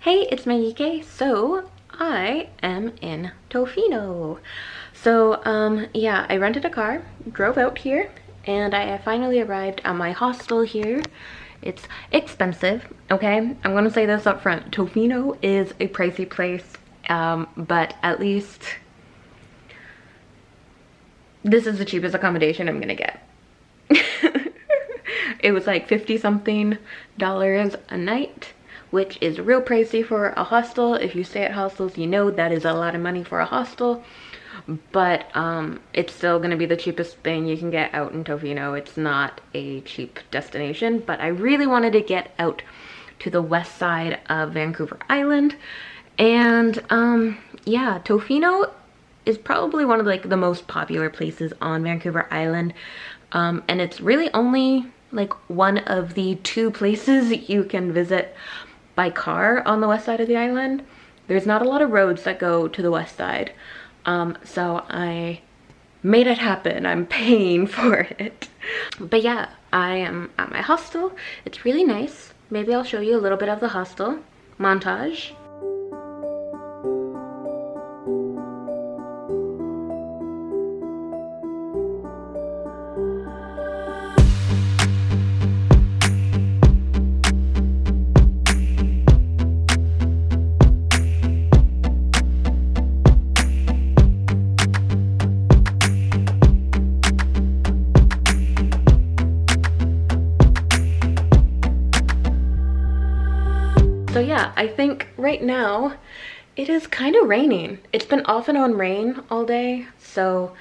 Hey, it's Meggie Kay. So, I am in Tofino. So, yeah, I rented a car, drove out here, and I finally arrived at my hostel here. It's expensive, okay? I'm gonna say this up front. Tofino is a pricey place, but at least this is the cheapest accommodation I'm gonna get. It was like 50 something dollars a night, which is real pricey for a hostel. If you stay at hostels, you know that is a lot of money for a hostel. But it's still gonna be the cheapest thing you can get out in Tofino. It's not a cheap destination, but I really wanted to get out to the west side of Vancouver Island. And yeah, Tofino is probably one of like the most popular places on Vancouver Island. And it's really only like one of the two places you can visit by car on the west side of the island. There's not a lot of roads that go to the west side. So I made it happen. I'm paying for it. But yeah, I am at my hostel. It's really nice. Maybe I'll show you a little bit of the hostel montage. So yeah, I think right now it is kind of raining. It's been off and on rain all day, so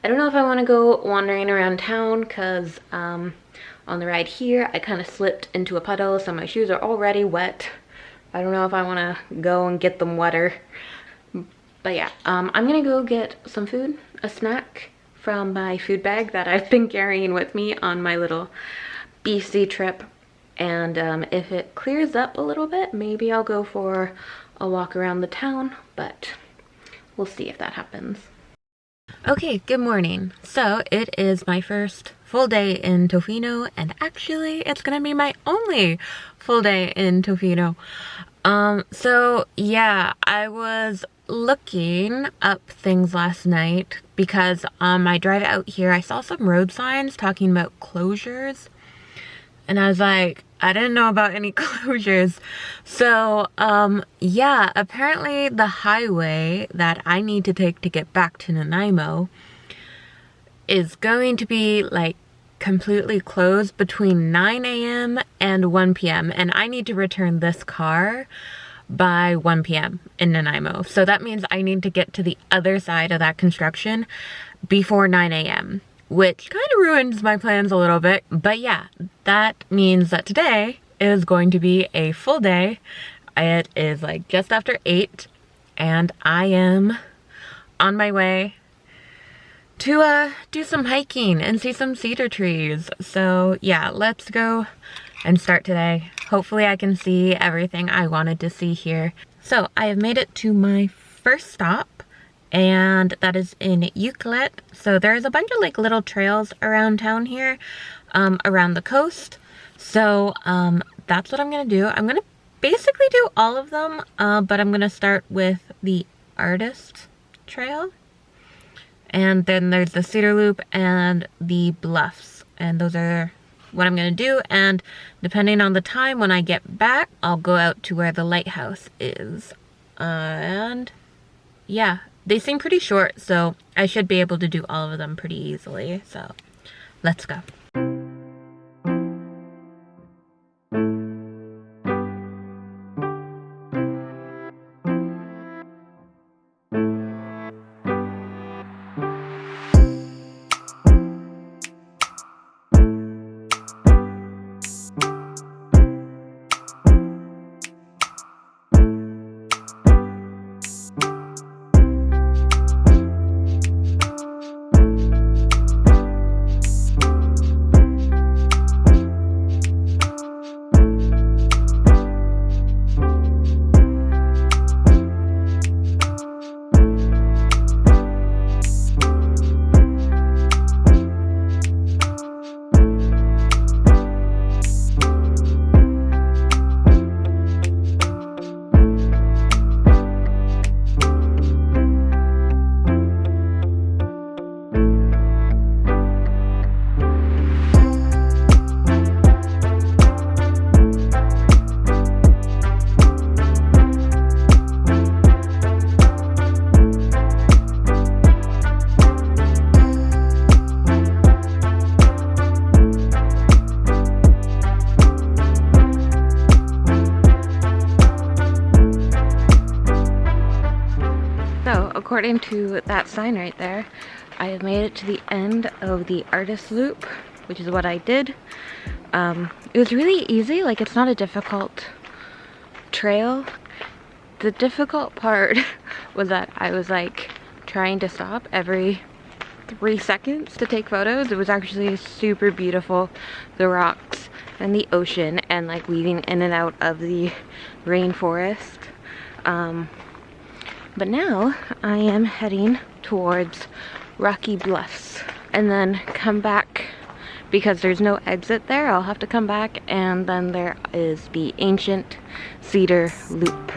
I don't know if I want to go wandering around town because on the ride here I kind of slipped into a puddle, so my shoes are already wet. I don't know if I want to go and get them wetter. But yeah, I'm gonna go get some food, a snack from my food bag that I've been carrying with me on my little BC trip. And if it clears up a little bit, maybe I'll go for a walk around the town, but we'll see if that happens. Okay, good morning. So it is my first full day in Tofino, and actually it's gonna be my only full day in Tofino. So yeah, I was looking up things last night because on my drive out here I saw some road signs talking about closures. And I was like, I didn't know about any closures. So, yeah, apparently the highway that I need to take to get back to Nanaimo is going to be like completely closed between 9 a.m. and 1 p.m. And I need to return this car by 1 p.m. in Nanaimo. So that means I need to get to the other side of that construction before 9 a.m. which kind of ruins my plans a little bit. But yeah, that means that today is going to be a full day. It is like just after 8 and I am on my way to do some hiking and see some cedar trees. So yeah, let's go and start today. Hopefully I can see everything I wanted to see here. So I have made it to my first stop, and that is in Ucluelet. So there's a bunch of like little trails around town here, around the coast. So that's what I'm gonna do. I'm gonna basically do all of them, but I'm gonna start with the Artist Trail. And then there's the Cedar Loop and the Bluffs. And those are what I'm gonna do. And depending on the time when I get back, I'll go out to where the lighthouse is. And yeah, they seem pretty short, so I should be able to do all of them pretty easily. So let's go. according to that sign right there, I have made it to the end of the artist loop, which is what I did. It was really easy, like it's not a difficult trail. The difficult part was that I was like trying to stop every 3 seconds to take photos. It was actually super beautiful, the rocks and the ocean, and like weaving in and out of the rainforest. But now I am heading towards Rocky Bluffs and then come back, because there's no exit there. I'll have to come back, and then there is the ancient cedar loop.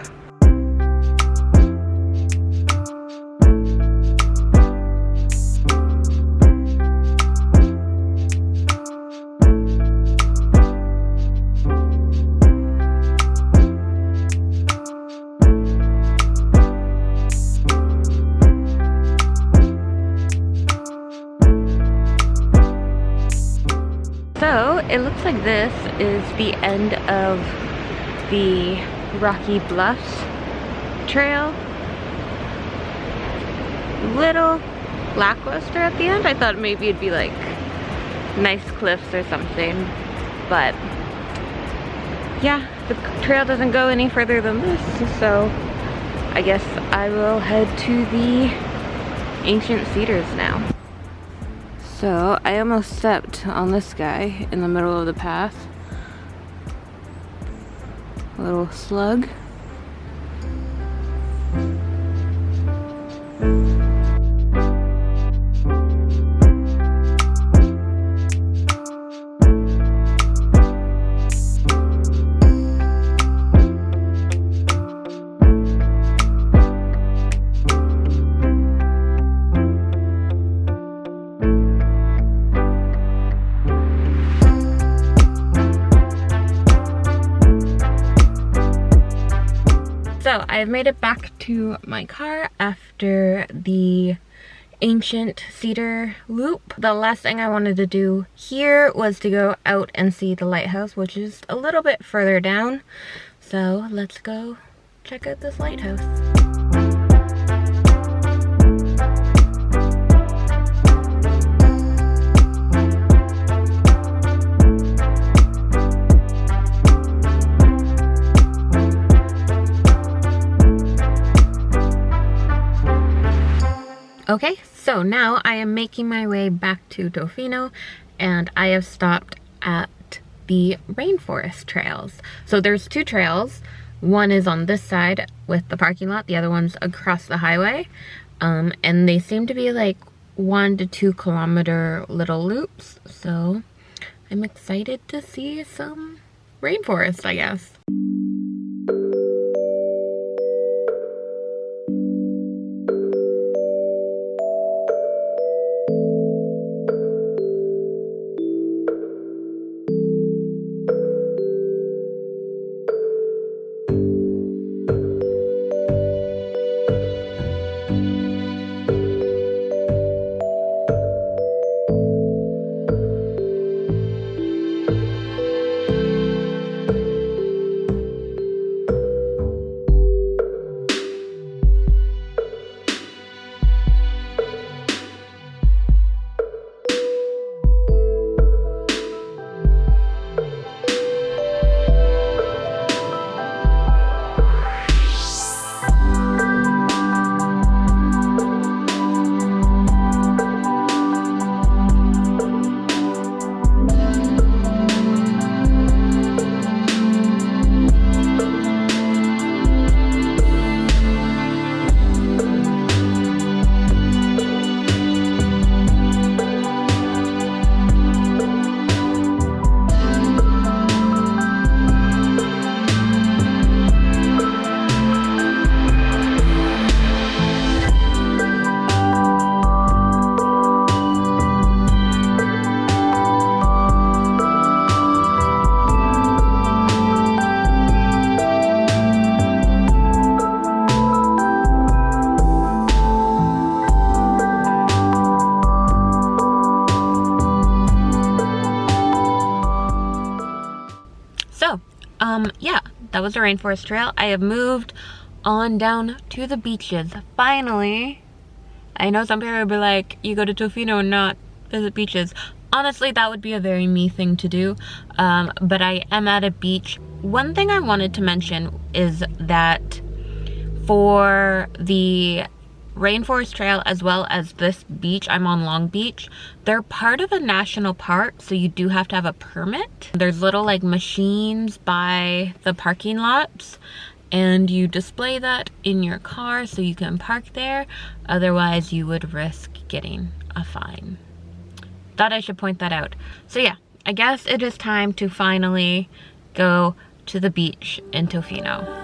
So it looks like this is the end of the Rocky Bluffs trail. Little lackluster at the end. I thought maybe it'd be like nice cliffs or something, but yeah, the trail doesn't go any further than this, so I guess I will head to the ancient cedars now. So I almost stepped on this guy in the middle of the path. A little slug. So I've made it back to my car after the ancient cedar loop. The last thing I wanted to do here was to go out and see the lighthouse, which is a little bit further down. So let's go check out this lighthouse. Okay, so now I am making my way back to Tofino, and I have stopped at the Rainforest trails. So there's 2 trails. One is on this side with the parking lot, the other one's across the highway. And they seem to be like 1 to 2 kilometer little loops. So I'm excited to see some rainforest, I guess. Yeah, that was the Rainforest Trail. I have moved on down to the beaches. Finally. I know some people will be like, you go to Tofino and not visit beaches. Honestly, that would be a very me thing to do, but I am at a beach. One thing I wanted to mention is that for the Rainforest Trail as well as this beach, I'm on Long Beach, they're part of a national park, so you do have to have a permit. There's little like machines by the parking lots, and you display that in your car so you can park there. Otherwise you would risk getting a fine. Thought I should point that out. So yeah, I guess it is time to finally go to the beach in Tofino.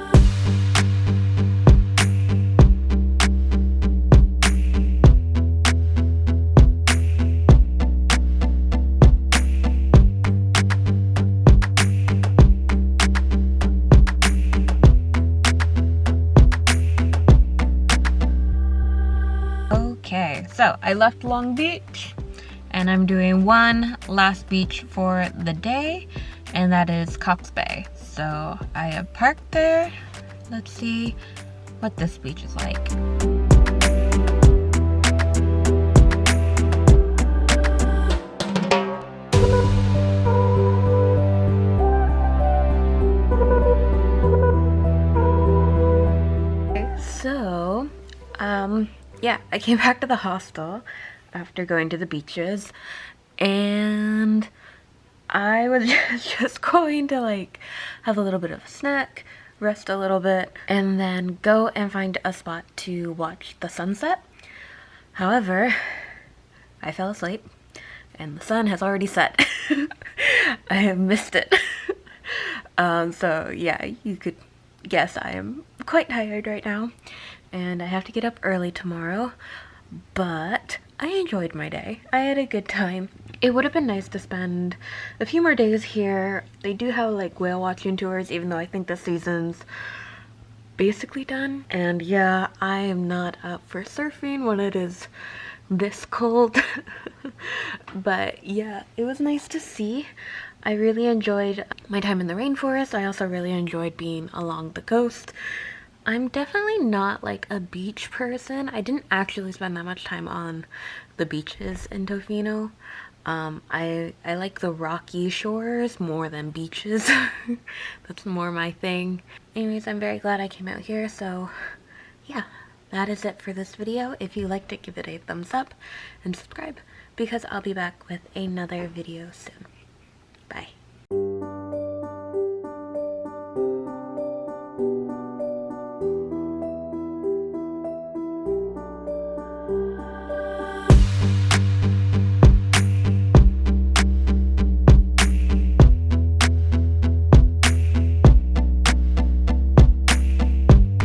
Okay, so I left Long Beach and I'm doing one last beach for the day, and that is Cox Bay. So I have parked there. Let's see what this beach is like. Okay, so, yeah, I came back to the hostel after going to the beaches, and I was just going to like have a little bit of a snack, rest a little bit, and then go and find a spot to watch the sunset. However, I fell asleep and the sun has already set. I have missed it. So yeah, you could guess I am quite tired right now, and I have to get up early tomorrow, but I enjoyed my day. I had a good time. It would have been nice to spend a few more days here. They do have like whale watching tours, even though I think the season's basically done. And yeah, I am not up for surfing when it is this cold. But yeah, it was nice to see. I really enjoyed my time in the rainforest. I also really enjoyed being along the coast. I'm definitely not like a beach person. I didn't actually spend that much time on the beaches in Tofino. I like the rocky shores more than beaches. That's more my thing. Anyways, I'm very glad I came out here, so yeah, that is it for this video. If you liked it, give it a thumbs up and subscribe, because I'll be back with another video soon. Bye.